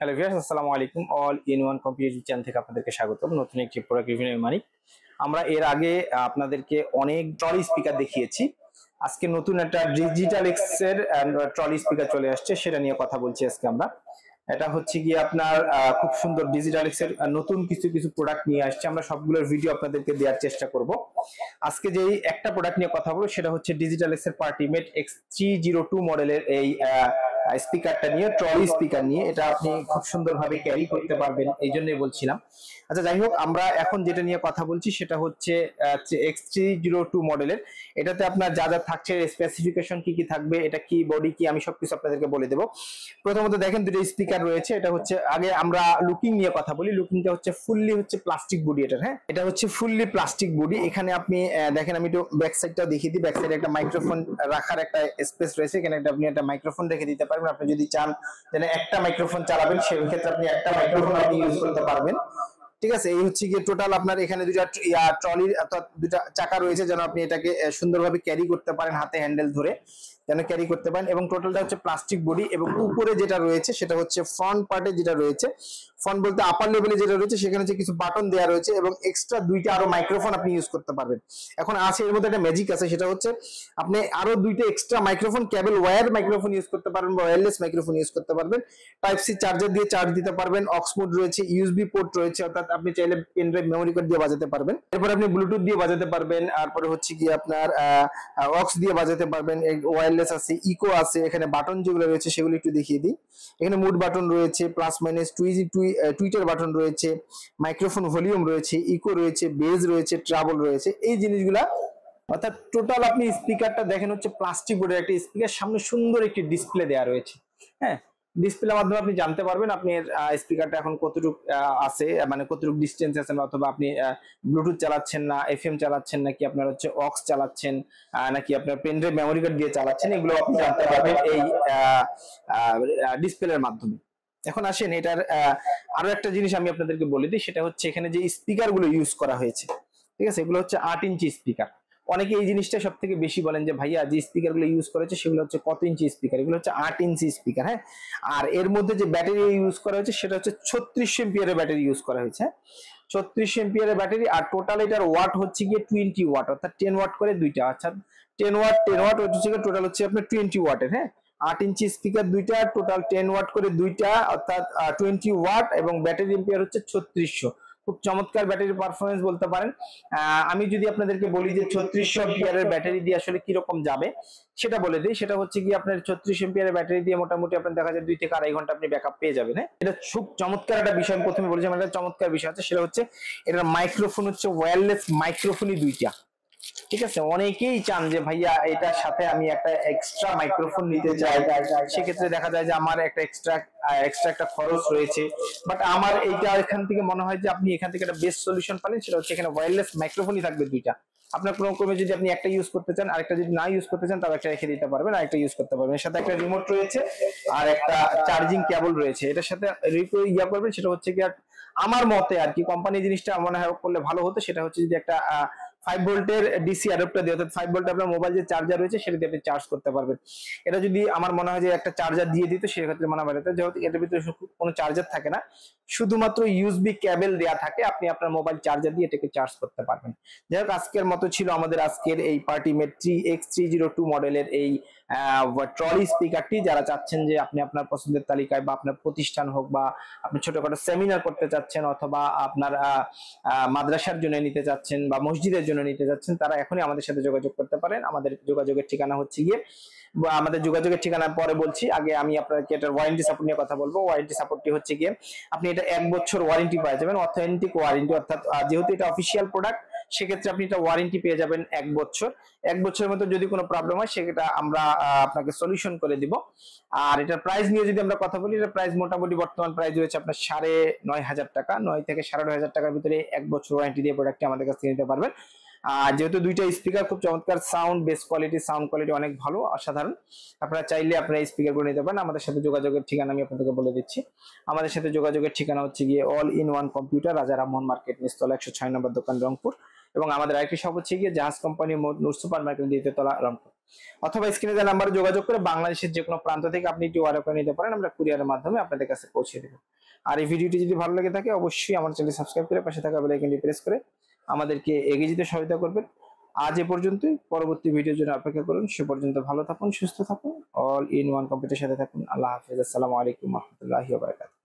Hello viewers, আসসালামু আলাইকুম। All in one computer channel থেকে আপনাদেরকে স্বাগতম। নতুন একটি প্রোডাক্ট রিভিউ নিয়ে মানিক। আমরা এর আগে আপনাদেরকে অনেক ট্রলি স্পিকার দেখিয়েছি। আজকে নতুন একটা ডিজিটাল এক্স এর ট্রলি স্পিকার চলে আসছে, সেটা নিয়ে কথা বলছি আজকে আমরা। এটা হচ্ছে গিয়ে আপনার খুব সুন্দর ডিজিটাল এক্স এর নতুন কিছু কিছু প্রোডাক্ট নিয়ে আসছে। আমরা সবগুলোর ভিডিও আপনাদেরকে দেওয়ার চেষ্টা করব। আজকে যেই একটা প্রোডাক্ট নিয়ে কথা বলবো সেটা হচ্ছে ডিজিটাল এক্স এর পার্টিমেট X302 মডেলের এই স্পিকারটা নিয়ে, ট্রলি স্পিকার নিয়ে। এটা আপনি খুব সুন্দরভাবে ক্যারি করতে পারবেন, এই জন্যই বলছিলাম। আচ্ছা, যাই হোক, আমরা এখন যেটা নিয়ে কথা বলছি সেটা হচ্ছে X302 মডেলের। এটাতে আপনার যা যা থাকছে, স্পেসিফিকেশন কি কি থাকবে, এটা কি বডি কি, আমি সবকিছু আপনাদেরকে বলে দেবো। প্রথমত দেখেন, দুটো স্পিকার রয়েছে। এটা হচ্ছে, আগে আমরা লুকিং নিয়ে কথা বলি। লুকিংটা হচ্ছে ফুললি প্লাস্টিক বডি এটার। হ্যাঁ, এটা হচ্ছে ফুললি প্লাস্টিক বডি। এখানে আপনি দেখেন, আমি একটু ব্যাক সাইডটাও দেখিয়ে দিই। ব্যাক সাইডে একটা মাইক্রোফোন রাখার একটা স্পেস রয়েছে। এখানে আপনি একটা মাইক্রোফোন রেখে দিতে পারবেন। আপনি যদি চান যে একটা মাইক্রোফোন চালাবেন, সেই ক্ষেত্রে আপনি একটা মাইক্রোফোন আপনি ইউজ করতে পারবেন। ঠিক আছে, এই হচ্ছে গিয়ে টোটাল আপনার এখানে দুটা ট্রলির অর্থাৎ দুটা চাকা রয়েছে, যেন আপনি এটাকে সুন্দরভাবে ক্যারি করতে পারেন, হাতে হ্যান্ডেল ধরে যেন ক্যারি করতে পারেন। এবং টোটালটা হচ্ছে প্লাস্টিক বডি। এবং উপরে যেটা রয়েছে সেটা হচ্ছে ফ্রন্ট পার্টে যেটা রয়েছে, ফ্রন্ট বলতে আপার লেভেলে যেটা রয়েছে, সেখানে হচ্ছে কিছু বাটন দেওয়া রয়েছে এবং এক্সট্রা দুইটা আরো মাইক্রোফোন আপনি ইউজ করতে পারবেন। এখন আছে এর মধ্যে একটা ম্যাজিক আছে, সেটা হচ্ছে আপনি আরো দুইটা এক্সট্রা মাইক্রোফোন, কেবল ওয়্যার মাইক্রোফোন ইউজ করতে পারবেন বা ওয়্যারলেস মাইক্রোফোন ইউজ করতে পারবেন। টাইপ সি চার্জার দিয়ে চার্জ দিতে পারবেন। অক্স পোর্ট রয়েছে, ইউএসবি পোর্ট রয়েছে, অর্থাৎ আপনি চাইলে পেন ড্রাইভ, মেমোরি কার্ড দিয়ে বাজাতে পারবেন। এরপর আপনি ব্লুটুথ দিয়ে বাজাতে পারবেন। তারপরে হচ্ছে কি আপনার অক্স দিয়ে বাজাতে পারবেন। ওয়্যারলেস আছে, ইকো আছে। এখানে বাটন যেগুলো রয়েছে সেগুলো একটু দেখিয়ে দিই। এখানে মুড বাটন রয়েছে, প্লাস মাইনাস, টুইটার বাটন রয়েছে, মাইক্রোফোন ভলিউম রয়েছে, ইকো রয়েছে, বেজ রয়েছে, ট্রাবল রয়েছে, এই জিনিসগুলা। অর্থাৎ টোটাল আপনি স্পিকারটা দেখেন হচ্ছে প্লাস্টিক বোর্ডের একটা স্পিকার, সামনে সুন্দর একটি ডিসপ্লে দেওয়া রয়েছে। হ্যাঁ, ডিসপ্লের মাধ্যমে আপনি জানতে পারবেন আপনি স্পিকারটা এখন কতটুকু আছে, মানে কতটুকু ডিস্টেন্স আছেন, অথবা আপনি ব্লুটুথ চালাচ্ছেন না এফএম চালাচ্ছেন, নাকি আপনার হচ্ছে অক্স চালাচ্ছেন, নাকি আপনার পেনড্রাইভ মেমোরি কার্ড দিয়ে চালাচ্ছেন, এগুলো আপনি জানতে পারবেন এই ডিসপ্লের মাধ্যমে। এখন আসেন, এটার আরো একটা জিনিস আমি আপনাদেরকে বলে দিই। সেটা হচ্ছে এখানে যে স্পিকার গুলো ইউজ করা হয়েছে, ঠিক আছে, এগুলো হচ্ছে 8 ইঞ্চি স্পিকার। অনেকে এই জিনিসটা সব থেকে বেশি বলেন যে ভাইয়া, যে স্পিকার গুলো ইউজ করেছে সেগুলো হচ্ছে কত ইঞ্চি স্পিকার? এগুলো হচ্ছে 8 ইঞ্চি স্পিকার। হ্যাঁ, আর এর মধ্যে যে ব্যাটারি ইউজ করা হয়েছে সেটা হচ্ছে 3600 এম্পিয়ারের ব্যাটারি ইউজ করা হয়েছে। 3600 এম্পিয়ারের ব্যাটারি। আর টোটাল এটার ওয়াট হচ্ছে গিয়ে 20 ওয়াট, অর্থাৎ 10 ওয়াট করে দুইটা। আচ্ছা, 10 ওয়াট হচ্ছে টোটাল হচ্ছে আপনার 20 ওয়াটের। হ্যাঁ, 8 ইঞ্চি স্পিকার দুইটা, টোটাল 10 ওয়াট করে দুইটা, অর্থাৎ 20 ওয়াট। এবং ব্যাটারি এম্পিয়ার হচ্ছে 3600। খুব চমৎকার ব্যাটারি পারফরমেন্স বলতে পারেন। আমি যদি আপনাদেরকে বলি যে 3600 এম্পিয়ারের ব্যাটারি দিয়ে আসলে কিরকম যাবে, সেটা বলে দিই। সেটা হচ্ছে কি, আপনার 36 এম্পিয়ারের ব্যাটারি দিয়ে মোটামুটি আপনার দেখা যায় 2 থেকে আড়াই ঘন্টা আপনি ব্যাকআপ পেয়ে যাবেন। হ্যাঁ, এটা খুব চমৎকার একটা বিষয়। আমি প্রথমে বলেছিলাম একটা চমৎকার বিষয় আছে, সেটা হচ্ছে এটার মাইক্রোফোন হচ্ছে ওয়্যারলেস মাইক্রোফোনই দুইটা। ঠিক আছে, অনেকেই চান যে ভাইয়া এটার সাথে আমি একটা এক্সট্রা মাইক্রোফোন নিতে চাই, সেক্ষেত্রে দেখা যায় যে আমার একটা এক্সট্রা একটা খরচ রয়েছে। বাট আমার এইটা এখান থেকে মনে হয় যে আপনি এখান থেকে একটা বেস্ট সলিউশন পাবেন। সেটা হচ্ছে এখানে ওয়্যারলেস মাইক্রোফোনই থাকবে দুইটা। আপনার কোনো ক্রমে যদি আপনি একটা ইউজ করতে চান, আরেকটা যদি না ইউজ করতে চান, তাও একটা রেখে দিতে পারবেন, আরেকটা ইউজ করতে পারবেন। এর সাথে একটা রিমোট রয়েছে আর একটা চার্জিং কেবল রয়েছে। এটার সাথে ইয়া করবেন, সেটা হচ্ছে কি, আমার মতে আর কি, কোম্পানি জিনিসটা মনে হয় করলে ভালো হতো। সেটা হচ্ছে যদি একটা 5 ভোল্টের ডিসি অ্যাডাপ্টার দিয়ে, অর্থাৎ 5 ভোল্ট আপনার মোবাইল যে চার্জার রয়েছে সেটা দিয়ে আপনি চার্জ করতে পারবেন। এটা যদি আমার মনে হয় যে একটা চার্জার দিয়ে দিত, সেক্ষেত্রে মনে হয় যেহেতু এটার ভিতরে কোনো চার্জার থাকে না, শুধুমাত্র ইউএসবি কেবল দেয়া থাকে, আপনি আপনার মোবাইল চার্জার দিয়ে এটাকে চার্জ করতে পারবেন। যাই হোক, আজকের মতো ছিল আমাদের আজকের এই পার্টিমেট X302 মডেলের এই ট্রলি স্পিকারটি। যারা চাচ্ছেন যে আপনি আপনার পছন্দের তালিকায় বা আপনার প্রতিষ্ঠান হোক, বা আপনি ছোটখাটো সেমিনার করতে চাচ্ছেন, অথবা আপনার মাদ্রাসার জন্য নিতে চাচ্ছেন বা মসজিদের জন্য নিতে চাচ্ছেন, তারা এখনই আমাদের সাথে যোগাযোগ করতে পারেন। আমাদের যোগাযোগের ঠিকানা হচ্ছে গিয়ে, আমাদের যোগাযোগের ঠিকানা পরে বলছি, আগে আমি আপনাকে এটার ওয়ারেন্টি সাপোর্ট নিয়ে কথা বলবো। ওয়ারেন্টি সাপোর্টটি হচ্ছে গিয়ে, আপনি এটা 1 বছর ওয়ারেন্টি পেয়ে যাবেন, অথেন্টিক ওয়ারেন্টি। অর্থাৎ যেহেতু এটা অফিসিয়াল প্রোডাক্ট, সেক্ষেত্রে আপনি এটা ওয়ারেন্টি পেয়ে যাবেন 1 বছর। 1 বছরের মধ্যে যদি কোনো প্রবলেম হয়, সেটা আমরা আপনাকে সলিউশন করে দিব। আর এটার প্রাইস নিয়ে যদি আমরা কথা বলি, এটার প্রাইস মোটামুটি বর্তমান প্রাইস রয়েছে আপনার 9,500 টাকা। 9 থেকে 9,500 টাকার ভিতরে 1 বছর ওয়ারেন্টি দিয়ে প্রোডাক্টটি আমাদের কাছ থেকে নিতে পারবেন। আর যেহেতু দুইটা স্পিকার খুব চমৎকার sound, base quality, sound quality অনেক ভালো, অসাধারণ। আপনারা চাইলে আপনারা এই স্পিকার গুলো নিতে পারেন। আমাদের সাথে যোগাযোগের ঠিকানা আমি আপনাদেরকে বলে দিচ্ছি। আমাদের সাথে যোগাযোগের ঠিকানা হচ্ছে গিয়ে অল ইন ওয়ান কম্পিউটার, রাজা রামমোহন মার্কেট, নিচতলা 106 নম্বর দোকান, রংপুর। এবং আমাদের আরেকটি শপ হচ্ছে গিয়ে জাহাজ কোম্পানি মোড়, নূর সুপার মার্কেট, দ্বিতীয় তলা, রংপুর। অথবা স্ক্রিনে দেওয়া নাম্বারে যোগাযোগ করে বাংলাদেশের যে কোনো প্রান্ত থেকে আপনি এটি অর্ডার করে নিতে পারেন, আমরা কুরিয়ারের মাধ্যমে আপনাদের কাছে পৌঁছে দেবো। আর এই ভিডিওটি যদি ভালো লেগে থাকে অবশ্যই আমার চ্যানেল সাবস্ক্রাইব করে পাশে থাকা বেল আইকনটি প্রেস করে আমাদেরকে এগিয়ে যেতে সহায়তা করবেন। আজ এ পর্যন্তই, পরবর্তী ভিডিওর জন্য অপেক্ষা করুন। সে পর্যন্ত ভালো থাকুন, সুস্থ থাকুন, অল ইন ওয়ান কম্পিউটারের সাথে থাকুন। আল্লাহ হাফেজ, আসসালামু আলাইকুম রহমতুল্লাহি ওয়া বারাকাতুহু।